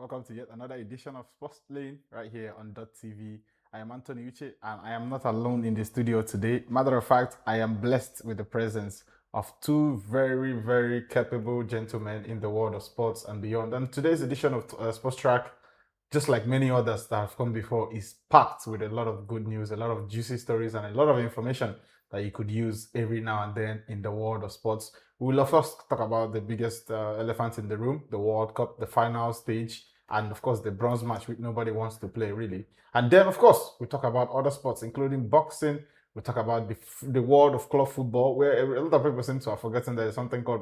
Welcome to yet another edition of Sports Lane right here on Dott TV. I am Anthony Uche and I am not alone in the studio today. Matter of fact, I am blessed with the presence of two very, very capable gentlemen in the world of sports and beyond. And today's edition of Sports Track, just like many others that have come before, is packed with a lot of good news, a lot of juicy stories, and a lot of information that you could use every now and then in the world of sports. We will, of course, talk about the biggest elephant in the room, the World Cup, the final stage, and of course, the bronze match, which nobody wants to play, really. And then, of course, we talk about other sports, including boxing. We talk about the world of club football, where a lot of people seem to have forgotten there's something called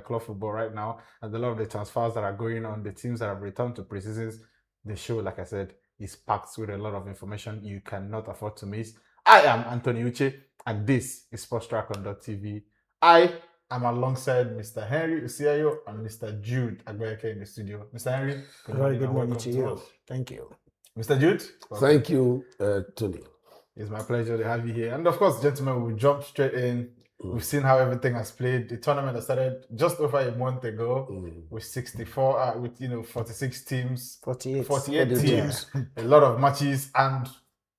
club football right now, and a lot of the transfers that are going on, the teams that have returned to preseasons. The show, like I said, is packed with a lot of information you cannot afford to miss. I am Anthony Uche, and this is Sports Track on .tv. I am alongside Mr. Henry Usiayo and Mr. Jude Agbayeke in the studio. Mr. Henry, good morning to you. Thank you. Mr. Jude? Thank you, Tony. It's my pleasure to have you here. And of course, gentlemen, we'll jump straight in. We've seen how everything has played. The tournament that started just over a month ago with 46 teams, 48 teams, a lot of matches, and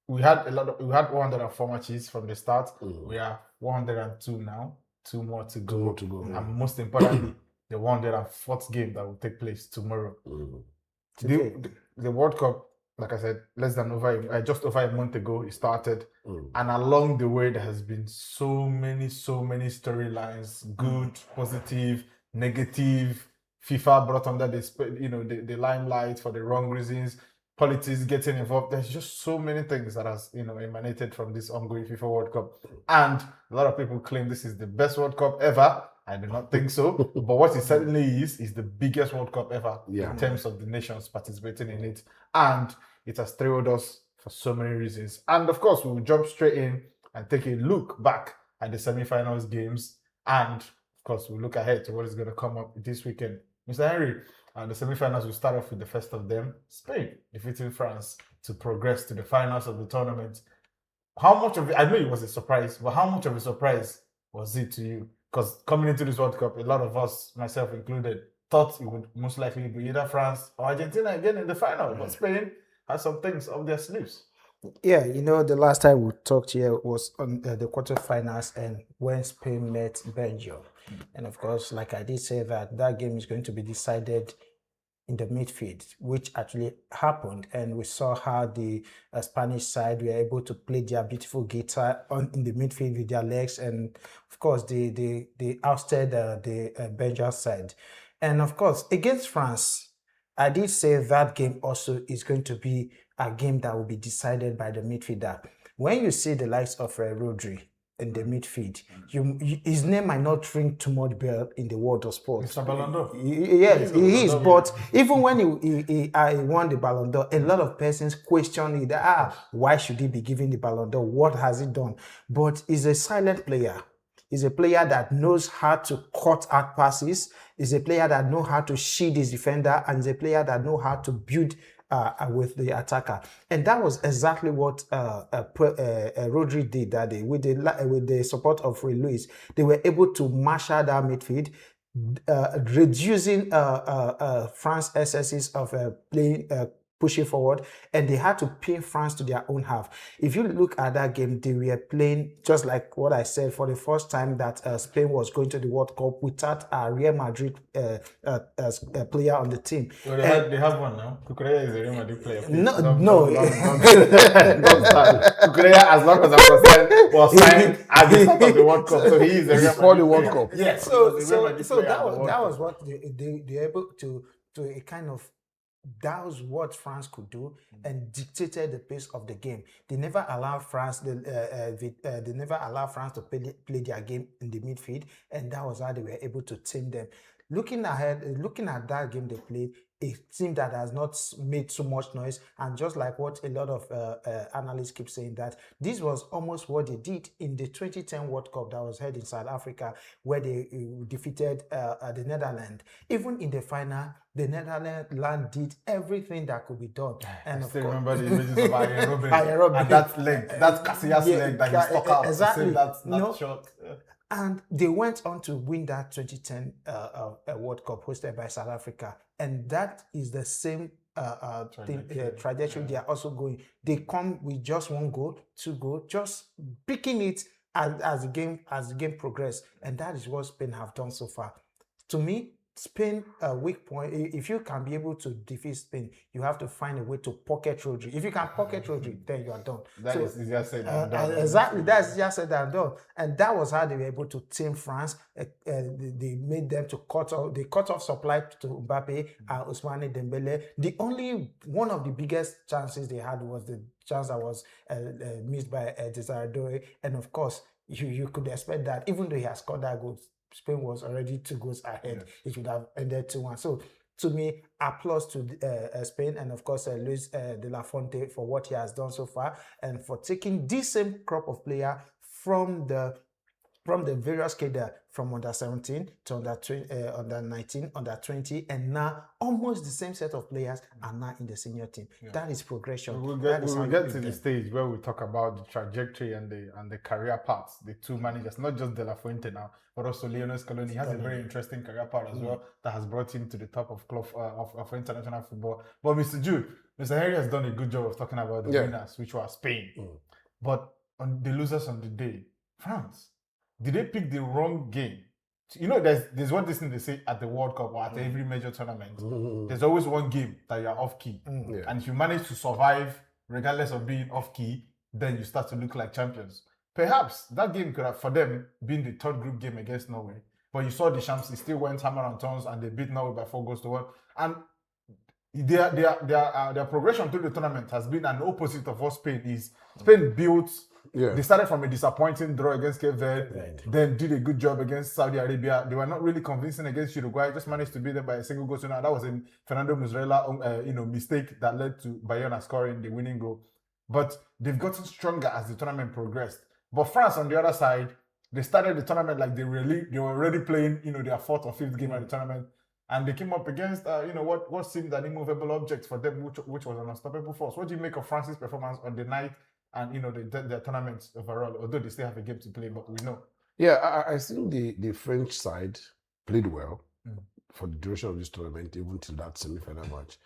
we had 104 matches from the start. We are 102 now, two more to go. And most importantly, the 104th game that will take place tomorrow. The World Cup, like I said, just over a month ago, it started. And along the way, there has been so many storylines, good, positive, negative. FIFA brought under the limelight for the wrong reasons, politics getting involved. There's just so many things that has emanated from this ongoing FIFA World Cup. And a lot of people claim this is the best World Cup ever. I do not think so. But what it certainly is the biggest World Cup ever in terms of the nations participating in it. And it has thrilled us for so many reasons. And of course, we'll jump straight in and take a look back at the semi-finals games. And of course, we'll look ahead to what is going to come up this weekend. Mr. Henry, the semi-finals will start off with the first of them, Spain defeating France to progress to the finals of the tournament. How much of it, I know it was a surprise, but how much of a surprise was it to you? Because coming into this World Cup, a lot of us, myself included, thought it would most likely be either France or Argentina again in the final. But Spain had some things up their sleeves. Yeah, the last time we talked here was on the quarterfinals and when Spain met Belgium. And of course, like I did say, that game is going to be decided in the midfield, which actually happened. And we saw how the Spanish side were able to play their beautiful guitar in the midfield with their legs. And of course, they ousted the Belgian side. And of course, against France, I did say that game also is going to be a game that will be decided by the midfielder. When you see the likes of Rodri in the midfield, his name might not ring too much bell in the world of sports. Mr. Ballon d'Or. Yes, he is. But even when he won the Ballon d'Or, a lot of persons question it. Why should he be given the Ballon d'Or? What has he done? But he's a silent player. He's a player that knows how to cut out passes. He's a player that knows how to shield his defender, and he's a player that knows how to build with the attacker. And that was exactly what Rodri did that day. With the support of Ray Lewis, they were able to marshal that midfield, reducing France's excesses of pushing forward, and they had to pin France to their own half. If you look at that game, they were playing just like what I said, for the first time that Spain was going to the World Cup without a Real Madrid player on the team. Well, they have one now. Cucurella is a Real Madrid player. No. Cucurella, as long as I'm concerned, was signed at the start of the World Cup, so he is a Real Madrid for the World Cup. Yes. So that was what they able to kind of. That was what France could do and dictated the pace of the game. They never allowed France. They never allowed France to play their game in the midfield, and that was how they were able to tame them. Looking at that game they played, a team that has not made so much noise, and just like what a lot of analysts keep saying, that this was almost what they did in the 2010 World Cup that was held in South Africa, where they defeated the Netherlands. Even in the final, the Netherlands did everything that could be done. And I still remember the images of Arjen Robben and that leg, that Casillas leg that he stuck out. Exactly. That's not short. And they went on to win that 2010 World Cup hosted by South Africa. And that is the same trajectory they are also going. They come with just 1 goal, 2 goals, just picking it as the game progresses. And that is what Spain have done so far. To me, Spain weak point. If you can be able to defeat Spain, you have to find a way to pocket Rodri. If you can pocket Rodri, then you are done. That is easier said than done. Exactly, that's easier said than done. And that was how they were able to tame France. They made them to cut off supply to Mbappe and Ousmane Dembele. The only one of the biggest chances they had was the chance that was missed by Desire Dore. And of course, you could expect that even though he has scored that goal, Spain was already 2 goals ahead. It would have ended 2-1. So, to me, applause to Spain and, of course, Luis de la Fuente for what he has done so far and for taking this same crop of player from the various cadre from under 17 to under 19, under 20, and now almost the same set of players are now in the senior team. That is progression. We will get to the stage where we talk about the trajectory and the career paths, the two managers, not just De La Fuente now, but also Lionel Scaloni. He has a very interesting career path as well that has brought him to the top of club of international football. But Mr. Jude, Mr. Henry has done a good job of talking about the winners, which were Spain. But on the losers on the day, France. Did they pick the wrong game? You know, there's what this thing they say at the World Cup or at every major tournament. There's always one game that you're off key. And if you manage to survive, regardless of being off key, then you start to look like champions. Perhaps that game could have, for them, been the third group game against Norway. But you saw the champs, they still went hammer and tongs and they beat Norway by 4-1. And their progression through the tournament has been an opposite of what Spain is. Spain built. They started from a disappointing draw against Cape Verde, then did a good job against Saudi Arabia. They were not really convincing against Uruguay, just managed to beat them by a single goal. So now that was a Fernando Muslera mistake that led to Bayona scoring the winning goal. But they've gotten stronger as the tournament progressed. But France, on the other side, they started the tournament like they were already playing, their 4th or 5th game of the tournament. And they came up against, what seemed an immovable object for them, which was an unstoppable force. What do you make of France's performance on the night and, the tournaments overall, although they still have a game to play, but we know. Yeah, I think the French side played well for the duration of this tournament, even till that semi-final match.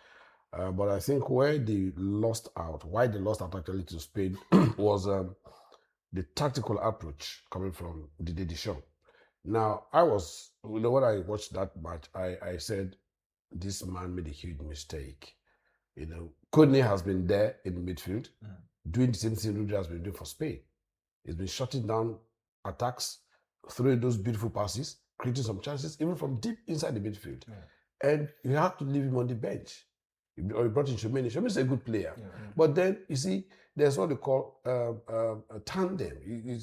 But I think why they lost out actually to Spain was the tactical approach coming from Didier Deschamps. Now, when I watched that match, I said, this man made a huge mistake. Kodne has been there in the midfield, doing the same thing Rodri has been doing for Spain. He's been shutting down attacks, throwing those beautiful passes, creating some chances, even from deep inside the midfield. And you have to leave him on the bench. Or you brought in Tchouaméni. Tchouaméni is a good player. But then, you see, there's what they call a tandem.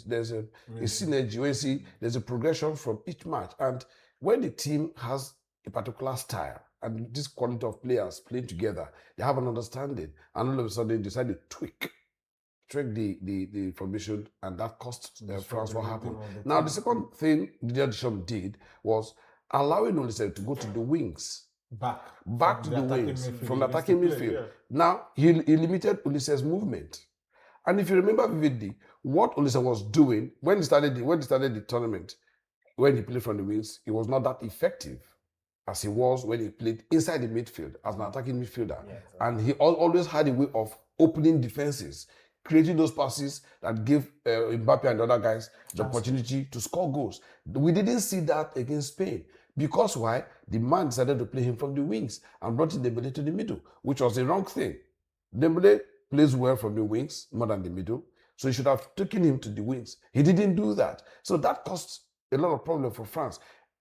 There's a synergy where you see there's a progression from each match. And when the team has a particular style and this quality of players playing together, they have an understanding. And all of a sudden, they decide to tweak the formation, and that cost France what happened. Now, the second thing Didier Deschamps did was allowing Olise to go to the wings. Back to the wings from the attacking midfield. Now, he limited Olise's movement. And if you remember vividly, what Olise was doing when he started the tournament, when he played from the wings, he was not that effective as he was when he played inside the midfield as an attacking midfielder. And he always had a way of opening defenses, creating those passes that give Mbappe and the other guys the opportunity to score goals. We didn't see that against Spain. Because why? The man decided to play him from the wings and brought in Dembele to the middle, which was the wrong thing. Dembele plays well from the wings more than the middle, so he should have taken him to the wings. He didn't do that. So that caused a lot of problem for France.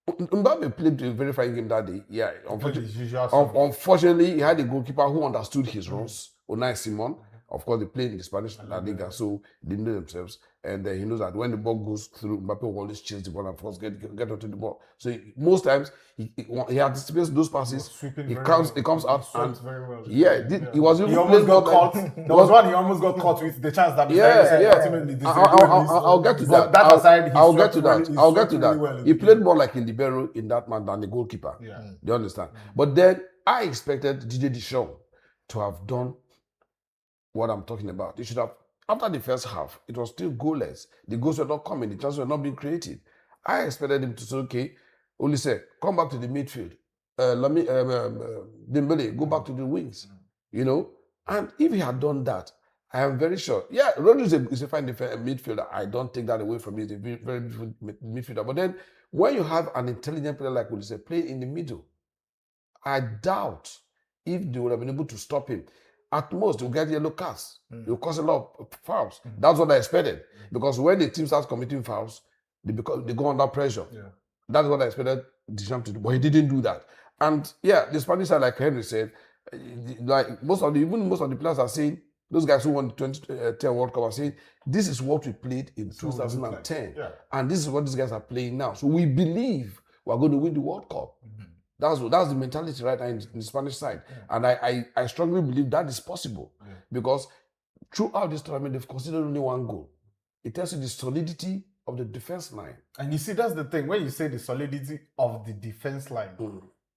Mbappe played a very fine game that day. Yeah, unfortunately, he had a goalkeeper who understood his roles, Unai Simon. Of course, they played in the Spanish La Liga, so they know themselves. And he knows that when the ball goes through, Mbappe will always chase the ball and first get onto the ball. So most times, he anticipates those passes. He comes out and very well. He was even he almost got caught. There was one he almost got caught with the chance that ultimately I'll get to that. That aside, I'll get to that. Well, he played more like a libero in that man than the goalkeeper. Do you understand? But then I expected Didier Deschamps to have done what I'm talking about. He should have, after the first half, it was still goalless. The goals were not coming, the chances were not being created. I expected him to say, okay, only say, come back to the midfield. Dembele, go back to the wings. You know, and if he had done that, I am very sure. Yeah, Rodri is a fine midfielder. I don't take that away from him. He's a very beautiful midfielder. But then, when you have an intelligent player like Olise play in the middle, I doubt if they would have been able to stop him. At most, they'll get yellow cards. They'll cause a lot of fouls. That's what I expected. Because when the team starts committing fouls, they go under pressure. Yeah. That's what I expected Deschamps to do. But he didn't do that. And yeah, the Spanish side, like Henry said, like most of the players are saying, those guys who won the 2010 World Cup are saying, this is what we played in 2010. Yeah. And this is what these guys are playing now. So we believe we're going to win the World Cup. That's the mentality right now in the Spanish side. And I strongly believe that is possible. Because throughout this tournament, they've considered only one goal. It tells you the solidity of the defense line. And you see, that's the thing. When you say the solidity of the defense line,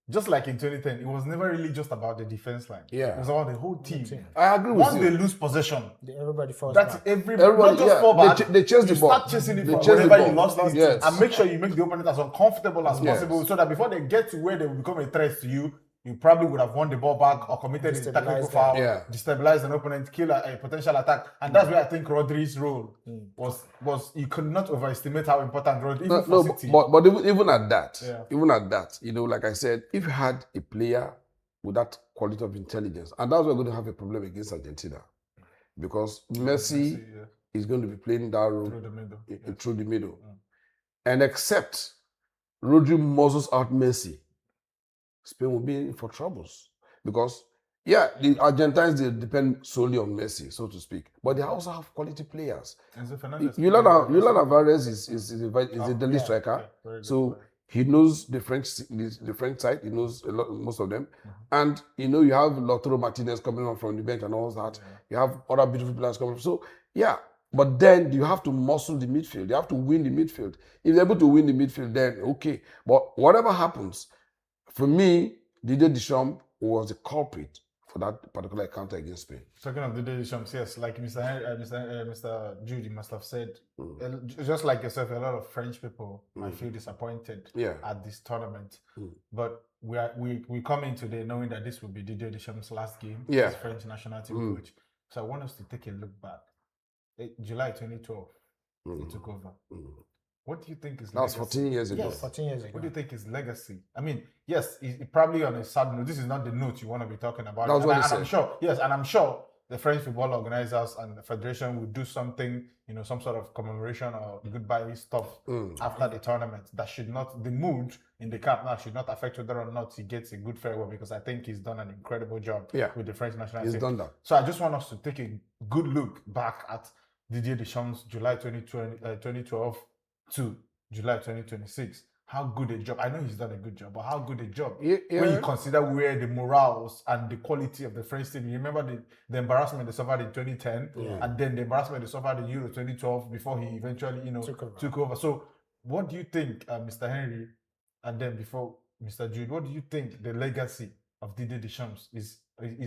just like in 2010, it was never really just about the defense line. Yeah. It was about the whole team. I agree with Once you. they lose possession, Everybody falls that's back. everybody not just fall back. They chase the ball. Start chasing it They from chase the wherever you ball. lost it, Yes. and make sure you make the opponent as uncomfortable as Yes. possible, so that before they get to where they will become a threat to you, you probably would have won the ball back or committed a technical foul, destabilize an opponent, kill a potential attack. And that's where I think Rodri's role was. You could not overestimate how important Rodri even for City. But even at that, you know, like I said, if you had a player with that quality of intelligence, and that's why we're going to have a problem against Argentina, because Messi is going to be playing that role through the middle. And except Rodri muzzles out Messi, Spain will be in for troubles. Because, yeah, the Argentines, they depend solely on Messi, so to speak. But they also have quality players. Julian Alvarez is a deadly striker. So he knows the French side. He knows most of them. And, you know, you have Lautaro Martinez coming on from the bench and all that. You have other beautiful players coming. So, yeah. But then you have to muscle the midfield. You have to win the midfield. If they're able to win the midfield, then okay. But whatever happens, for me, Didier Deschamps was the culprit for that particular encounter against Spain. Talking of Didier Deschamps, yes, like Mr. Judy must have said, just like yourself, a lot of French people might feel disappointed at this tournament. But we come in today knowing that this will be Didier Deschamps' last game as French national team coach. So I want us to take a look back. July 2012, he took over. What do you think is legacy? That was 14 years ago. Yes, 14 years ago. What do you think is legacy? I mean, yes, it probably on a sad note. This is not the note you want to be talking about. That's what he said. I'm sure the French football organizers and the federation will do something, you know, some sort of commemoration or goodbye stuff after the tournament. That should not, the mood in the camp now should not affect whether or not he gets a good farewell, because I think he's done an incredible job with the French national team. He's done that. So I just want us to take a good look back at Didier Deschamps' July 2012 to July 2026. How good a job. I know he's done a good job, but how good a job. When you consider where the morals and the quality of the French team. You remember the embarrassment they suffered in 2010 and then the embarrassment they suffered in Euro 2012 before he eventually, you know, took over. So what do you think, Mr. Henry, and then before Mr. Jude, what do you think the legacy of Didier Deschamps is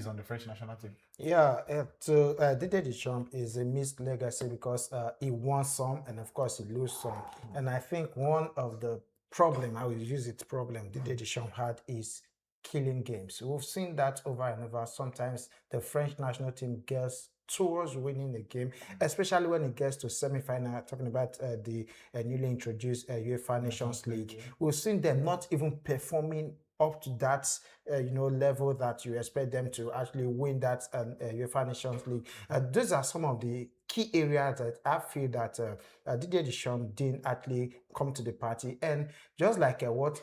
on the French national team? Yeah, Didier Deschamps is a missed legacy because he won some and of course he lost some. And I think one of the problem, I will use it problem, Didier Deschamps had is killing games. We've seen that over and over. Sometimes the French national team gets towards winning the game, especially when it gets to semi-final, talking about the newly introduced UEFA Nations League. We've seen them not even performing up to that level that you expect them to actually win that UEFA Nations League. Those are some of the key areas that I feel that Didier Deschamps didn't actually come to the party. And just like what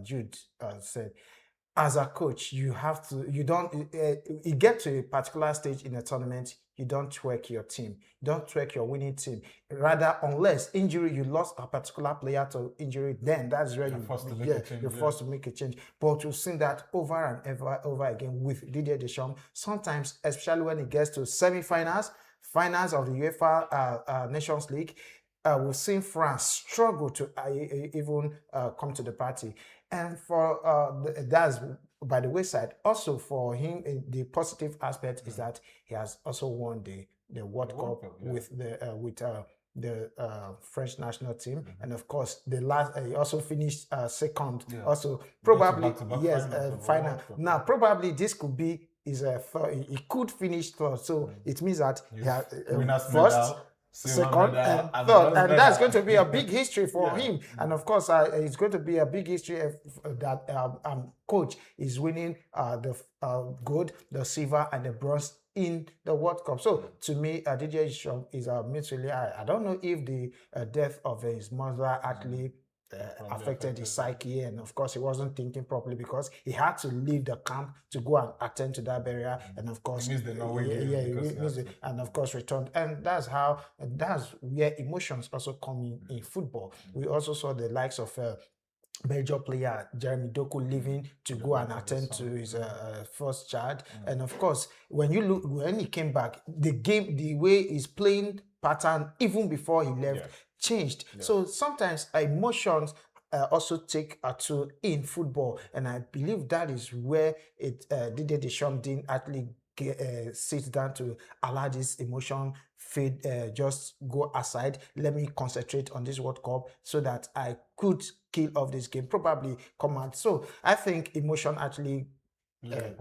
Jude said, as a coach, you get to a particular stage in a tournament, you don't twerk your team. You don't twerk your winning team. Rather, unless injury, you lost a particular player to injury, then that's where you're forced to make a change. But we've seen that over and over again with Didier Deschamps. Sometimes, especially when it gets to semi-finals, finals of the UEFA Nations League, we've seen France struggle to even come to the party. And for that's by the wayside. Also for him, the positive aspect is that he has also won the World Cup with the French national team, and of course the last he also finished second. Also probably back-to-back yes finals of the final. World Cup. Now probably this could be his third. He could finish third, so it means that he has Winners first. medal, silver Second medal, and bronze third, and that's medal. going to be a big history for him. And of course, it's going to be a big history if, that coach is winning the gold, the silver, and the bronze in the World Cup. So to me, DJ Deschamps is a midfielder. I don't know if the death of his mother actually affected his psyche, and of course he wasn't thinking properly because he had to leave the camp to go and attend to that burial, and of course he missed the Norway game he missed it, and of course returned, and that's where emotions also come in football. We also saw the likes of Belgium player Jeremy Doku leaving to go and attend to his first child, and of course when he came back, the way he's playing pattern even before he left changed. So sometimes emotions also take a toll in football, and I believe that is where Didier Deschamps didn't actually sit down to allow this emotion fade, just go aside. Let me concentrate on this World Cup so that I could kill off this game, probably come out. So I think emotion actually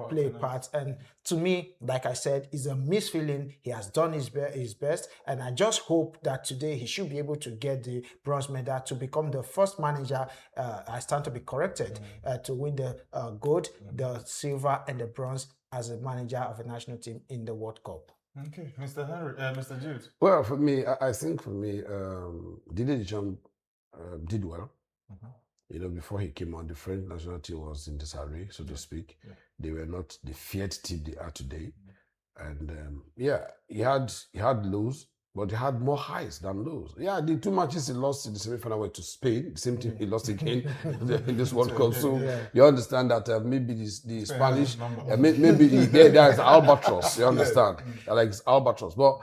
play a part, and to me, like I said, is a mixed feeling. He has done his best, and I just hope that today he should be able to get the bronze medal to become the first manager. I stand to be corrected to win the gold, the silver, and the bronze as a manager of a national team in the World Cup. Okay, Mr. Henry, Mr. Jude. Well, for me, I think for me, Didier Deschamps did well. You know, before he came on, the French national team was in disarray, so to speak. They were not the feared team they are today. And he had lows, but he had more highs than lows. Yeah, the two matches he lost in the semi-final were to Spain, the same team he lost again in this World Cup. So you understand that maybe the Spanish, maybe there is albatross. You understand, like it's albatross. But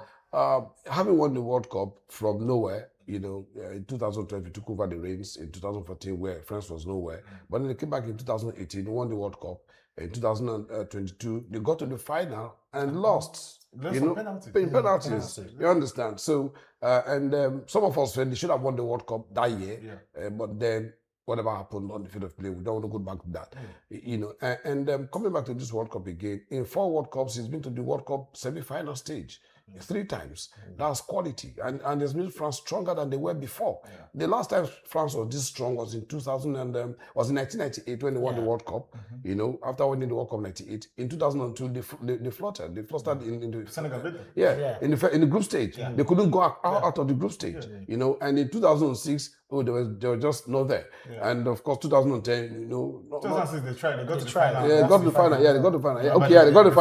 having won the World Cup from nowhere. You know, in 2012, he took over the reins. In 2014, where France was nowhere. But then they came back in 2018, won the World Cup. In 2022, they got to the final and lost. Penalties. You understand? So, some of us said they should have won the World Cup that year. But then, whatever happened on the field of play, we don't want to go back to that. You know, and coming back to this World Cup again, in 4 World Cups, he's been to the World Cup semi-final stage. 3 times. That's quality. And it's made France stronger than they were before. The last time France was this strong was in 1998 when they won the World Cup. You know, after winning the World Cup 98. In 2002, they fluttered. They fluttered in the Senegal. in the group stage. They couldn't go out of the group stage. You know, and in 2006, they were just not there. And of course, 2010, you know, 2006 they tried. They got to the final. Yeah, they got to the final. Yeah, they got to the final. They got to the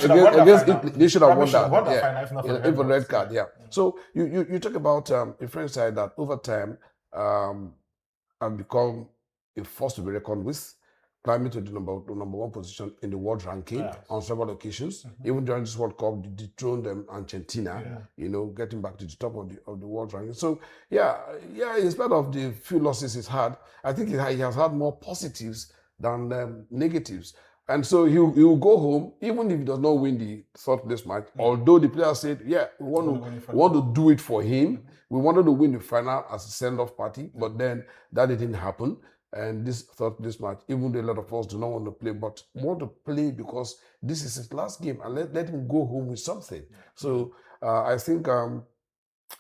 final. Against Italy. They should have won that. Even red card. So you talk about the French side that over time have become a force to be reckoned with, climbing to the number 1 position in the world ranking on several occasions. Even during this World Cup, they dethroned Argentina. You know, getting back to the top of the world ranking. So in spite of the few losses he's had, I think he has had more positives than negatives. And so he will go home, even if he does not win the third place match, although the players said, we want to do it for him. We wanted to win the final as a send-off party, but then that didn't happen. And this third place match, even though a lot of us do not want to play, but want to play because this is his last game, and let him go home with something. So I think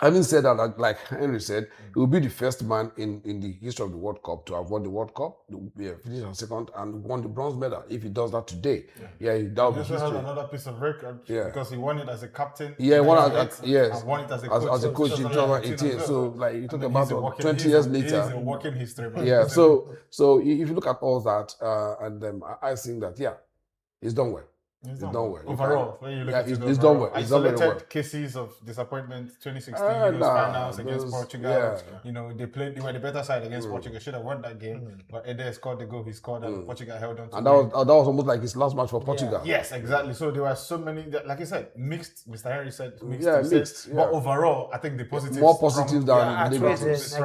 having said that, like Henry said, he will be the first man in the history of the World Cup to have won the World Cup, finished on second, and won the bronze medal. If he does that today, that will be also history. has another piece of record because he won it as a captain. And won it as a coach. In 2018. So, like you talk about 20 years later. It's a working history. So if you look at all that, I think that he's done well. He's done well. Overall, when you look at it, he's done well. He's done very well. Cases of disappointment, 2016 finals against Portugal. You know, they were the better side against Portugal. Should have won that game, but Eder scored the goal. He scored, and Portugal held on to. And that was almost like his last match for Portugal. Yes, exactly. So there were so many, like I said, mixed. Mr. Henry said mixed. But overall, I think the positives more positive than negatives.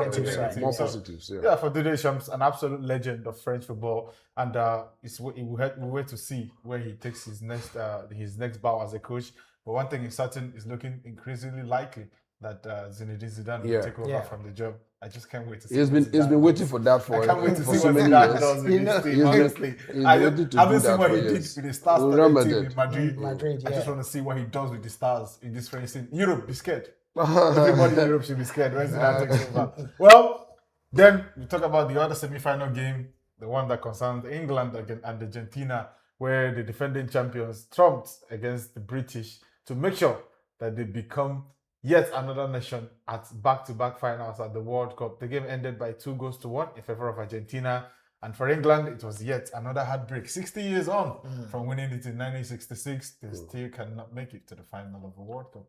More positives. For Didier Deschamps, an absolute legend of French football, and we wait to see where he takes his next bow as a coach. But one thing is certain, is looking increasingly likely that Zinedine Zidane will Yeah. take over from the job. I just can't wait to see. He's been waiting for that for I can't wait to for see so what many Zidane years. does with this team. He's Honestly, been I waiting to haven't do seen that what for he did years. with the stars Remember team that. in Madrid. Madrid, I just yeah. want to see what he does with the stars in this French team. Europe, be scared. Everybody in Europe should be scared when Zidane takes over. Well, then we talk about the other semi-final game, the one that concerns England and Argentina, where the defending champions trumped against the British to make sure that they become yet another nation at back-to-back finals at the World Cup. The game ended by 2-1 in favor of Argentina. And for England, it was yet another heartbreak. 60 years on from winning it in 1966, they still cannot make it to the final of the World Cup.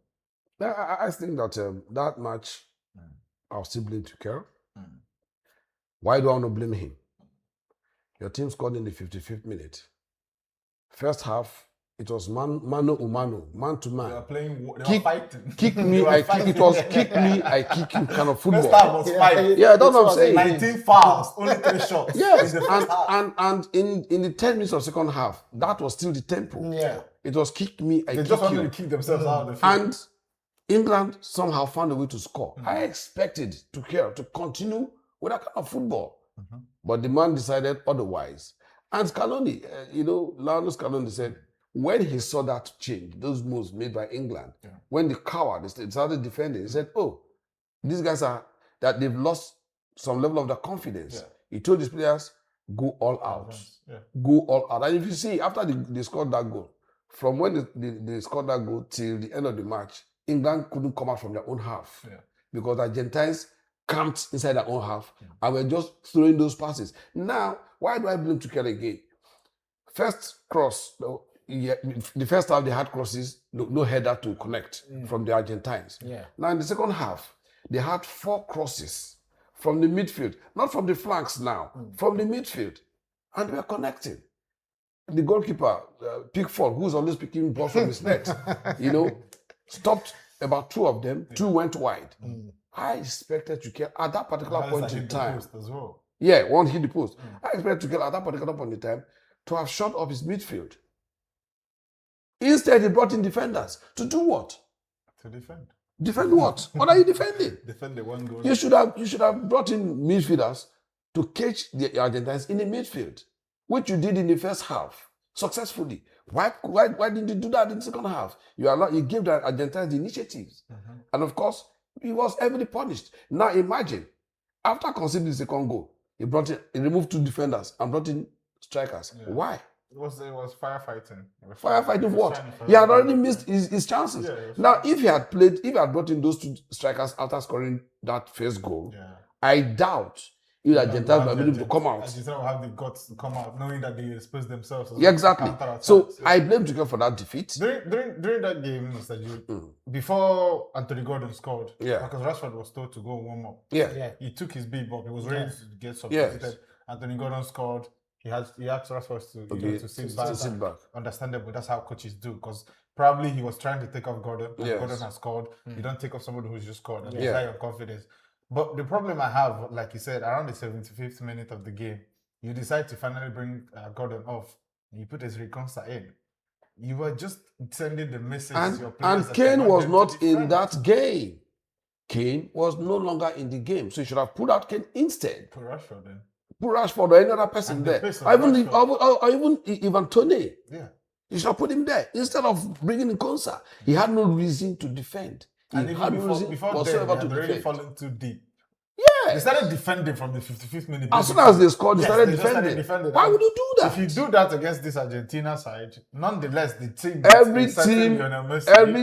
I think that that match, I'll still blame Tuchel. Why do I want to blame him? Your team scored in the 55th minute. First half, it was mano a mano, man to man. They were playing, they were fighting. Kick me, I kick. It was kick me, I kick you kind of football. First half was fight. Yeah, that's what I'm saying. 19 fouls, only 3 shots. Yes, in the first half. and in the 10 minutes of second half, that was still the tempo. Yeah. It was kick me, I They kick just wanted you. to kick themselves out of the field. And England somehow found a way to score. I expected Tuchel to continue with that kind of football. But the man decided otherwise. And Scaloni, Lionel Scaloni said, when he saw that change, those moves made by England, when the coward started defending, he said, oh, these guys they've lost some level of their confidence. Yeah. He told his players, go all out. Yeah. Go all out. And if you see, after they scored that goal, from when they scored that goal till the end of the match, England couldn't come out from their own half. Yeah. Because the Argentines camped inside their own half and were just throwing those passes. Now, why do I blame Tuchel again? First cross, the first half they had crosses, no header to connect from the Argentines. Yeah. Now in the second half, they had 4 crosses from the midfield, not from the flanks now, from the midfield, and they were connecting. The goalkeeper, Pickford, who's always picking balls from his net, stopped about 2 of them, 2 went wide. I expected Tuchel at that particular point in time. As well. Yeah, one hit the post. I expected Tuchel at that particular point in time to have shot off his midfield. Instead, he brought in defenders to do what? To defend. Defend what? What are you defending? Defend the one goal. You should have brought in midfielders to catch the Argentines in the midfield, which you did in the first half successfully. Why didn't you do that in the second half? You gave the Argentines the initiatives, and of course, he was heavily punished. Now imagine, after conceding the second goal, he removed 2 defenders and brought in strikers. Yeah. Why? It was firefighting. Firefighting what? He had already missed his chances. Yeah, now, if he had brought in those 2 strikers after scoring that first goal, I doubt if the Argentines were able to come out. Argentina will have the guts to come out, knowing that they exposed themselves. Yeah, exactly. So I blame Tuchel for that defeat. During that game, before Anthony Gordon scored, because Rashford was told to go warm up. Yeah. He took his beat up. He was ready to get substituted. Yes. Anthony Gordon scored. He asked Rashford to sit back. Understandable. That's how coaches do. Because probably he was trying to take off Gordon. And Gordon has scored. You don't take off somebody who's just scored. And you high on confidence. But the problem I have, like you said, around the 75th minute of the game, you decide to finally bring Gordon off. You put Ezri Konsa in. You were just sending the message to your players. And Kane was not in that game. Kane was no longer in the game. So you should have put out Kane instead. Put Rashford then. Put Rashford or any other person there. Or even Ivan Toney. Yeah. You should have put him there instead of bringing in Konsa. He had no reason to defend. And even before then, they had already fallen too deep. Yeah. They started defending from the 55th minute. As soon as they scored, they started defending. Why would you do that? If you do that against this Argentina side, nonetheless, the team... Every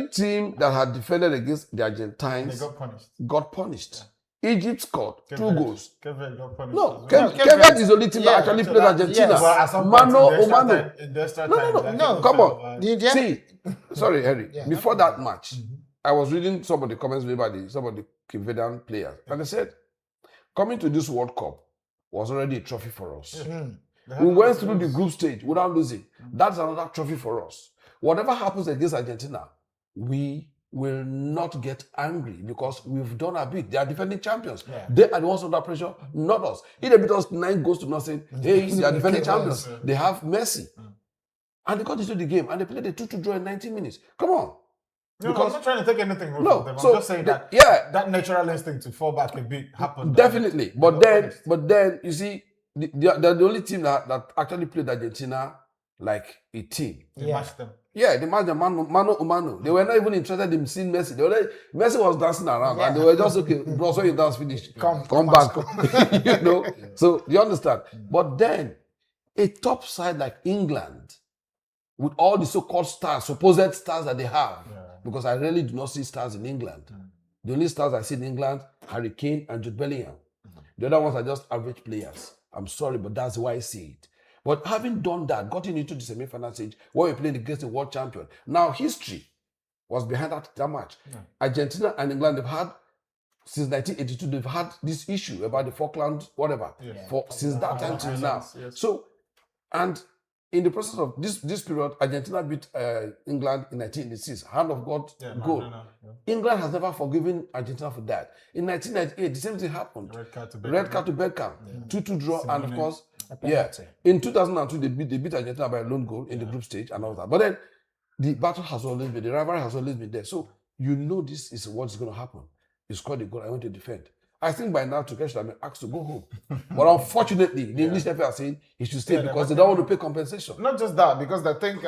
team that had defended against the Argentines... They got punished. Got punished. Yeah. Egypt scored 2 goals. Kevin got punished. No, Kevin is the only team that actually played Argentina. Yes. Mano o mano. No, come on. See, sorry, Harry. Before that match, I was reading some of the comments made by some of the Cape players, and they said, coming to this World Cup was already a trophy for us. We went through the group stage without losing. That's another trophy for us. Whatever happens against Argentina, we will not get angry because we've done our bit. They are defending champions. Yeah. They are the ones under pressure, not us. If they beat us 9 goals to nothing, hey, they are defending champions. They have mercy. And they got into the game and they played a 2-2 draw in 90 minutes. Come on. No, I'm not trying to take anything away No, from them. I'm so just saying that yeah, that natural instinct to fall back a bit happened. definitely. But then you see, they're the only team that actually played Argentina like a team. They matched them. Yeah, they matched them mano a mano. They were not even interested in seeing Messi. Messi was dancing around, and they were just okay, bro. So you dance finish, come back, you know. So you understand. But then a top side like England, with all the so-called stars, supposed stars that they have, because I really do not see stars in England. The only stars I see in England, Harry Kane and Jude Bellingham. The other ones are just average players. I'm sorry, but that's why I see it. But having done that, gotten into the semi-final stage, where we played against the world champion, now history was behind that match. Argentina and England, they've had, since 1982, they've had this issue about the Falklands, whatever, since that time till now. Yes. So, and in the process of this period, Argentina beat England in 1986, hand of God goal. England has never forgiven Argentina for that. In 1998, the same thing happened. Red card to Beckham. 2-2 draw, and of course, in 2002, they beat Argentina by a lone goal in the group stage and all that. But then, the battle has always been, the rivalry has always been there. So, you know this is what's going to happen. You scored a goal, I want to defend. I think by now, Tuchel should have been asked to go home. But unfortunately, the English FA are saying he should stay because they don't want to pay compensation. Not just that, because I think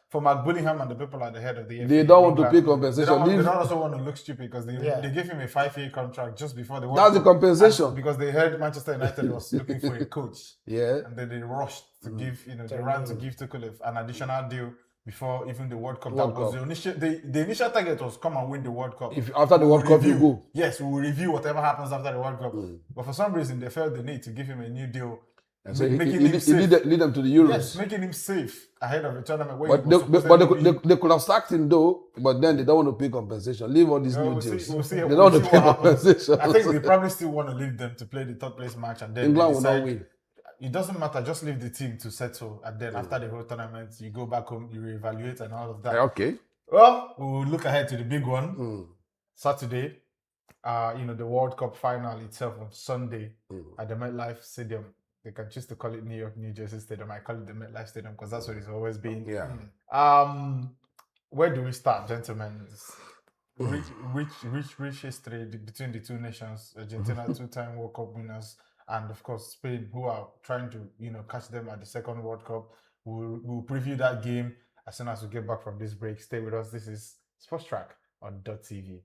for Mark Bullingham and the people at the head of the FA, they don't want to pay compensation. They don't also want to look stupid because they gave him a 5-year contract just before the World That's the compensation. because they heard Manchester United was looking for a coach. And then they rushed to give, they ran to give Tuchel an additional deal before even the World Cup. The initial target was come and win the World Cup. If after the World Cup you go. Yes, we will review whatever happens after the World Cup. But for some reason, they felt the need to give him a new deal. And so making him safe. Lead them to the Euros. Yes, making him safe ahead of the tournament. But they could have sacked him though, but then they don't want to pay compensation. Leave all these new deals. They don't want to pay compensation. I think they probably still want to leave them to play the third place match, and then England will not win. It doesn't matter, just leave the team to settle, and then after the whole tournament, you go back home, you reevaluate and all of that. Okay. Well, we'll look ahead to the big one. Saturday, the World Cup final itself on Sunday at the MetLife Stadium. They can choose to call it New York, New Jersey Stadium. I call it the MetLife Stadium because that's what it's always been. Where do we start, gentlemen? Rich history between the two nations. Argentina, 2-time World Cup winners, and of course Spain, who are trying to catch them at the second World Cup. We'll preview that game as soon as we get back from this break. Stay with us. This is Sports Track on Dott TV.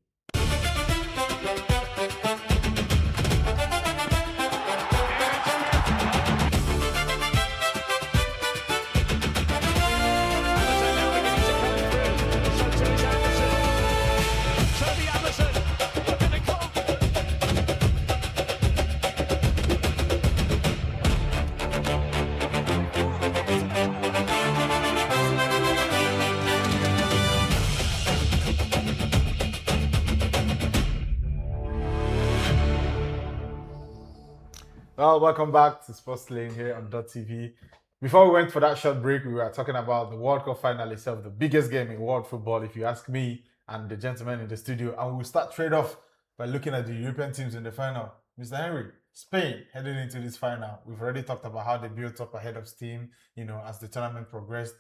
Well, welcome back to Sports Lane here on Dott TV. Before we went for that short break, we were talking about the World Cup final itself, the biggest game in world football, if you ask me and the gentlemen in the studio. And we'll start straight off by looking at the European teams in the final. Mr. Henry, Spain heading into this final. We've already talked about how they built up ahead of steam, as the tournament progressed,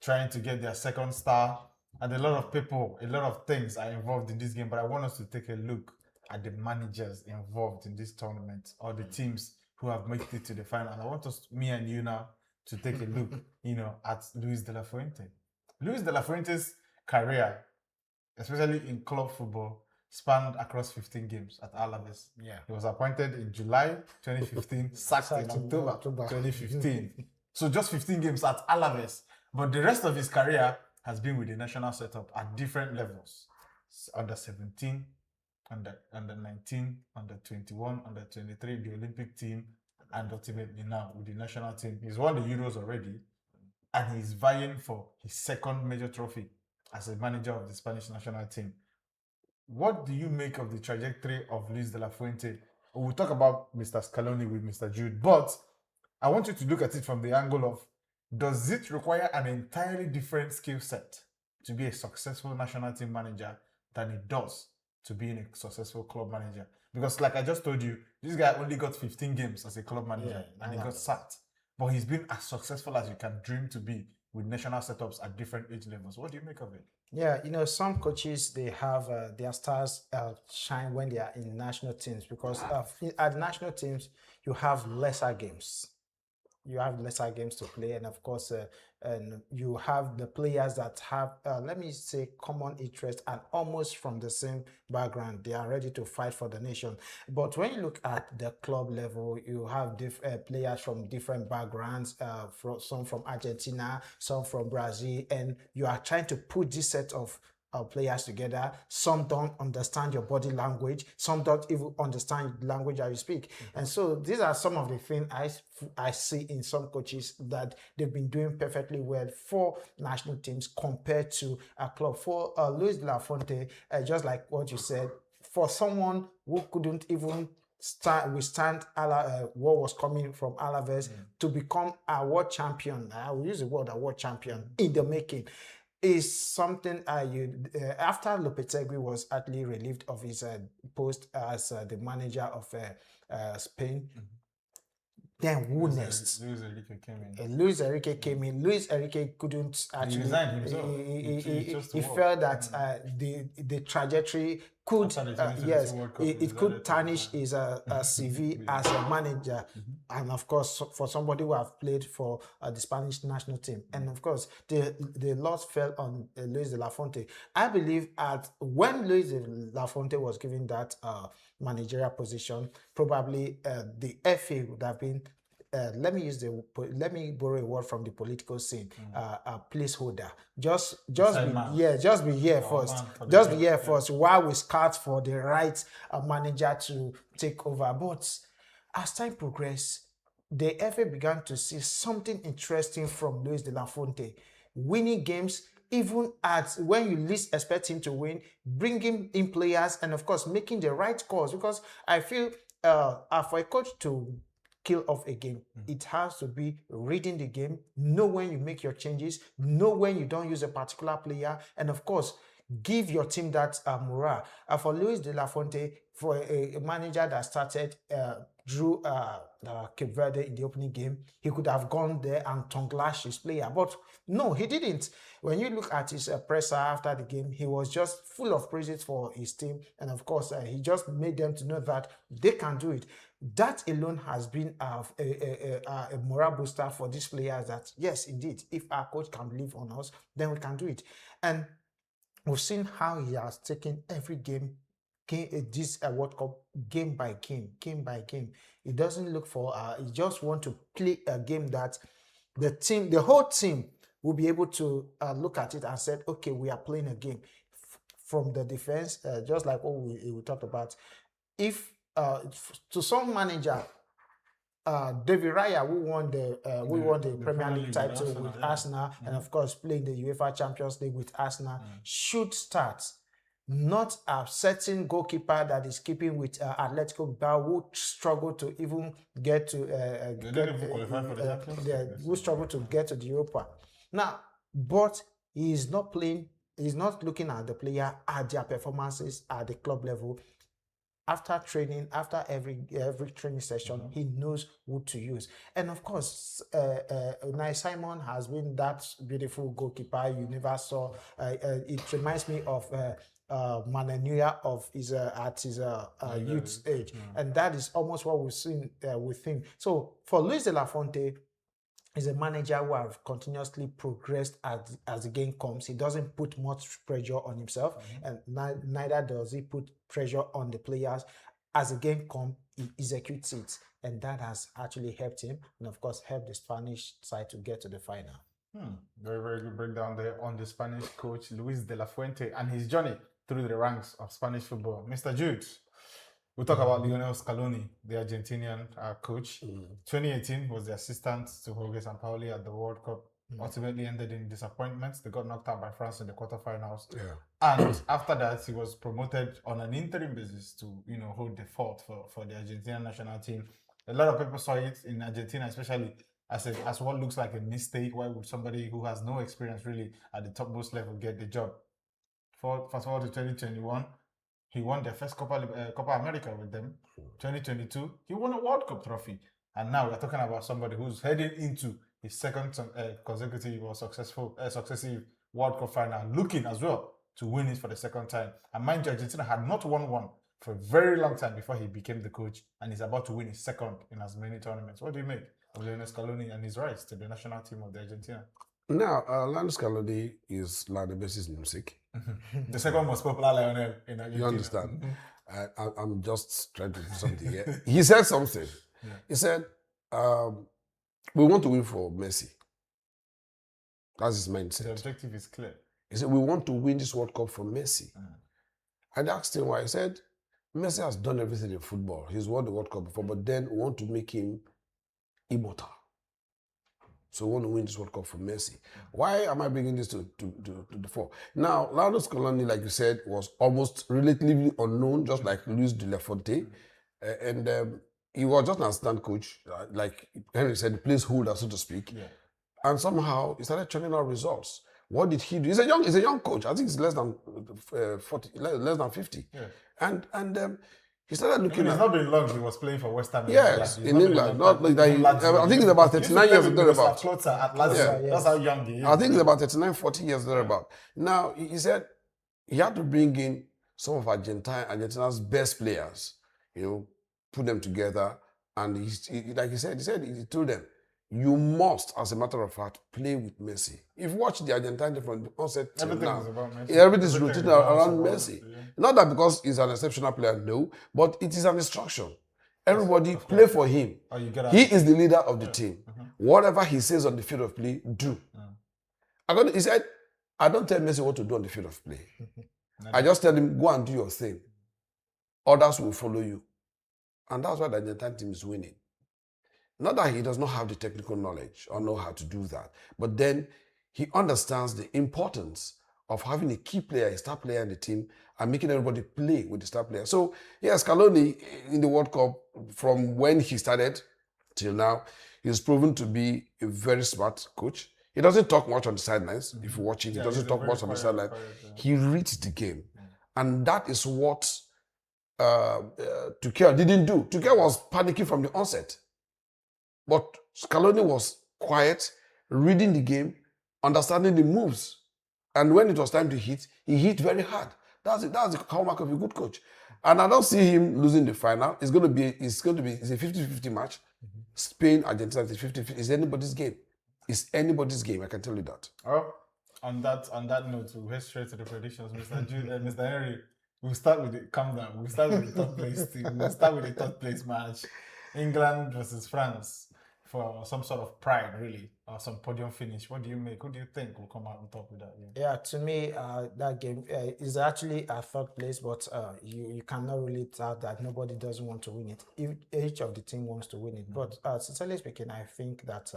trying to get their second star. And a lot of people, a lot of things are involved in this game. But I want us to take a look at the managers involved in this tournament or the teams who have made it to the final. And I want us, me and you now, to take a look, at Luis de la Fuente. Luis de la Fuente's career, especially in club football, spanned across 15 games at Alaves. He was appointed in July 2015, sacked in October 2015. So just 15 games at Alaves. But the rest of his career has been with the national setup at different levels. Under 17, under 19, under 21, under 23, the Olympic team, and ultimately now with the national team. He's won the Euros already, and he's vying for his second major trophy as a manager of the Spanish national team. What do you make of the trajectory of Luis de la Fuente? We'll talk about Mr. Scaloni with Mr. Jude, but I want you to look at it from the angle of, does it require an entirely different skill set to be a successful national team manager than it does to being a successful club manager? Because like I just told you, this guy only got 15 games as a club manager and he got sacked. But he's been as successful as you can dream to be with national setups at different age levels. What do you make of it? Yeah, some coaches they have their stars shine when they are in national teams because at national teams you have lesser games. You have lesser games to play, and of course, and you have the players that have, let me say, common interest and almost from the same background. They are ready to fight for the nation. But when you look at the club level, you have players from different backgrounds, some from Argentina, some from Brazil, and you are trying to put this set of players together. Some don't understand your body language. Some don't even understand the language that you speak. And so these are some of the things I see in some coaches that they've been doing perfectly well for national teams compared to a club. For Luis de la Fonte, just like what you said, for someone who couldn't even withstand what was coming from Alaves to become a world champion. I will use the word a world champion in the making is something after Lopetegui was actually relieved of his post as the manager of Spain. Then who next? Luis Enrique came in. Luis Enrique came in. Luis Enrique couldn't actually. He resigned himself. He felt that the trajectory could yes, it could tarnish his CV as a manager, and of course for somebody who have played for the Spanish national team, and of course the loss fell on Luis de la Fonte. I believe at when Luis de la Fonte was given that managerial position, probably the FA would have been. Let me borrow a word from the political scene. A placeholder. Just be here first. Just be here first while we scout for the right manager to take over. But as time progressed, the FA began to see something interesting from Luis de la Fonte, winning games. Even at when you least expect him to win, bringing in players, and of course making the right calls. Because I feel for a coach to kill off a game, it has to be reading the game, know when you make your changes, know when you don't use a particular player, and of course give your team that morale. For Luis de la Fonte, for a manager that started drew Cape Verde in the opening game, he could have gone there and tongue-lashed his player. But no, he didn't. When you look at his presser after the game, he was just full of praises for his team. And of course, he just made them to know that they can do it. That alone has been a morale booster for these players that, yes, indeed, if our coach can believe on us, then we can do it. And we've seen how he has taken every game this World Cup game by game. He doesn't look for, he just want to play a game that the whole team will be able to look at it and say, okay, we are playing a game from the defense, just like what we talked about. If to some manager, David Raya, who won the Premier League title with Arsenal, and of course playing the UEFA Champions League with Arsenal, should start. Not a certain goalkeeper that is keeping with Atletico Bilbao who struggle to even get to who struggle to get to the Europa. Now, but he is not playing. He's not looking at the player at their performances at the club level. After training, after every training session, he knows who to use. And of course, Unai Simon has been that beautiful goalkeeper you never saw. It reminds me of Manuel of his at his youth age, and that is almost what we've seen with him. So for Luis de la Fonte, is a manager who have continuously progressed as the game comes. He doesn't put much pressure on himself, and neither does he put pressure on the players. As the game comes, he executes it, and that has actually helped him, and of course, helped the Spanish side to get to the final. Very, very good breakdown there on the Spanish coach Luis de la Fuente and his journey through the ranks of Spanish football. Mr. Jude, we'll talk about Lionel Scaloni, the Argentinian coach. 2018 was the assistant to Jorge Sampaoli at the World Cup. Ultimately ended in disappointment. They got knocked out by France in the quarterfinals. And after that, he was promoted on an interim basis to, hold the fort for the Argentinian national team. A lot of people saw it in Argentina, especially as what looks like a mistake. Why would somebody who has no experience really at the topmost level get the job? Fast forward to 2021, he won their first Copa America with them. 2022, he won a World Cup trophy. And now we're talking about somebody who's heading into his second consecutive or successive World Cup final, looking as well to win it for the second time. And mind you, Argentina had not won one for a very long time before he became the coach, and he's about to win his second in as many tournaments. What do you make of Lionel Scaloni and his rise to the national team of the Argentina? Now, Lionel Scaloni is Lionel Messi's namesake. The second most popular Lionel in Argentina. You understand? I'm just trying to do something here. He said something. Yeah. He said, we want to win for Messi. That's his mindset. The objective is clear. He said, we want to win this World Cup for Messi. I asked him why. He said, Messi has done everything in football. He's won the World Cup before, but then we want to make him immortal. So we want to win this World Cup for Messi. Why am I bringing this to the fore? Now, Lionel Scaloni, like you said, was almost relatively unknown, just like Luis de la Fonte. And he was just an assistant coach, like Henry said, the placeholder, so to speak. Yeah. And somehow he started churning out results. What did he do? He's a young coach. I think he's less than 40, less than 50. Yeah. And he started looking It's at. not been long he was playing for West Ham. Yes, in England. Not like that. I think it's about 39 years years ago. thereabout. That's how young he is. I think it's about 39, 40 years thereabout. Now, he said he had to bring in some of Argentina's best players, put them together. And he told them, you must, as a matter of fact, play with Messi. If you watch the Argentine from the onset till now, everything is rotated around Messi. Yeah. Not that because he's an exceptional player, no, but it is an instruction. Everybody play for him. He is the leader of the team. Whatever he says on the field of play, do. He said, I don't tell Messi what to do on the field of play. I just tell him, go and do your thing. Others will follow you. And that's why the Argentine team is winning. Not that he does not have the technical knowledge or know how to do that, but then he understands the importance of having a key player, a star player in the team, and making everybody play with the star player. So, yes, Scaloni in the World Cup, from when he started till now, he's proven to be a very smart coach. He doesn't talk much on the sidelines. If you watch it, he doesn't talk much on the sideline. He reads the game. And that is what Tuchel didn't do. Tuchel was panicking from the onset. But Scaloni was quiet, reading the game, understanding the moves. And when it was time to hit, he hit very hard. That's the hallmark of a good coach. And I don't see him losing the final. It's a 50-50 match. Spain, Argentina, it's 50-50. It's anybody's game. It's anybody's game, I can tell you that. Oh, on that note, we'll head straight to the predictions. Mr. Henry, we'll start with it. Calm down. We'll start with the third place team. We'll start with the third place match. England versus France. For some sort of pride, really, or some podium finish. What do you make? Who do you think will come out on top with that game? Yeah, to me, that game is actually a third place, but you cannot really tell that nobody doesn't want to win it. Each of the team wants to win it. But sincerely speaking, I think that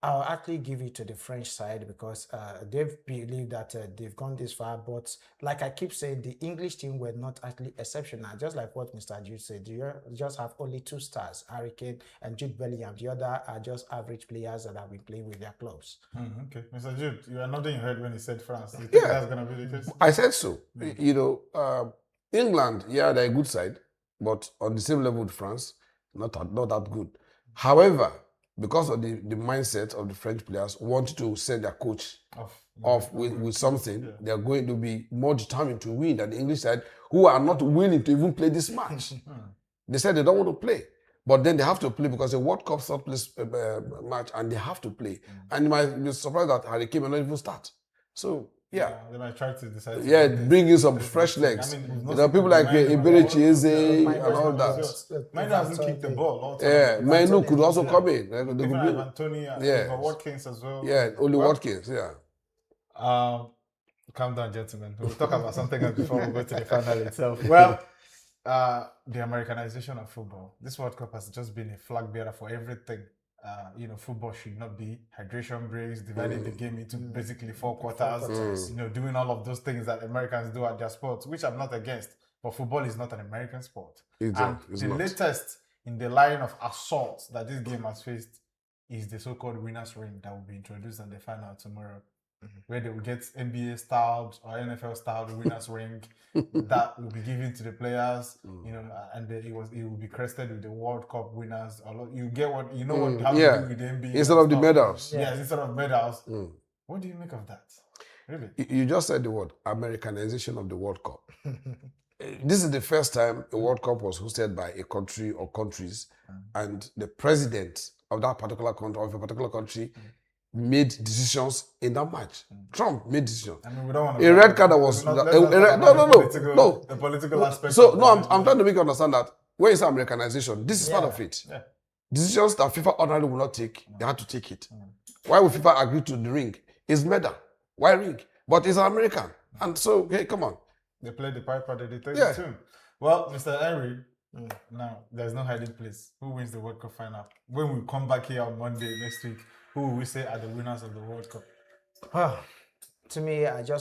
I'll actually give it to the French side because they've believed that they've gone this far. But like I keep saying, the English team were not actually exceptional. Just like what Mr. Jude said, you just have only 2 stars, Harry Kane and Jude Bellingham. The other are just average players that have been playing with their clubs. Okay. Mr. Jude, you are nodding your head when he said France. You think that's going to be the case? I said so. England, they're a good side, but on the same level with France, not that good. However, because of the mindset of the French players, want to send their coach off with something, they're going to be more determined to win than the English side, who are not willing to even play this match. They said they don't want to play, but then they have to play because a World Cup third place match, and they have to play. And you might be surprised that Harry Kane will not even start. So, they might try to decide. Bring in some fresh legs. People like Iberi Chieze and all that. Manu hasn't kicked the ball. Manu could also come in. They could have Anthony and Watkins as well. Only Watkins, Calm down, gentlemen. We'll talk about something else before we go to the final itself. Well, the Americanization of football. This World Cup has just been a flag bearer for everything. Football should not be hydration breaks, dividing the game into basically 4 quarters, doing all of those things that Americans do at their sports, which I'm not against. But football is not an American sport. Latest in the line of assaults that this game has faced is the so-called winner's ring that will be introduced in the final tomorrow. Where they will get NBA styled or NFL styled winner's ring that will be given to the players, and it will be crested with the World Cup winners. You get what how to do with the NBA instead of the medals. Yes, instead of medals. What do you make of that? Really? You just said the word Americanization of the World Cup. This is the first time a World Cup was hosted by a country or countries, and the president of that particular country, of a particular country, made decisions in that match. Trump made decisions. I mean, we don't want to. A red card that was let's not talk about no. The political aspect. So of no, it. I'm trying to make you understand that when you say Americanization, this is part of it. Yeah. Decisions that FIFA ordinarily will not take, they had to take it. Why would FIFA agree to the ring? It's murder. Why ring? But it's an American. And so, hey, come on. They played the piper, they take Yeah. the tune. Well, Mr. Henry, now there's no hiding place. Who wins the World Cup final? When we come back here on Monday next week, who will we say are the winners of the World Cup? To me, I just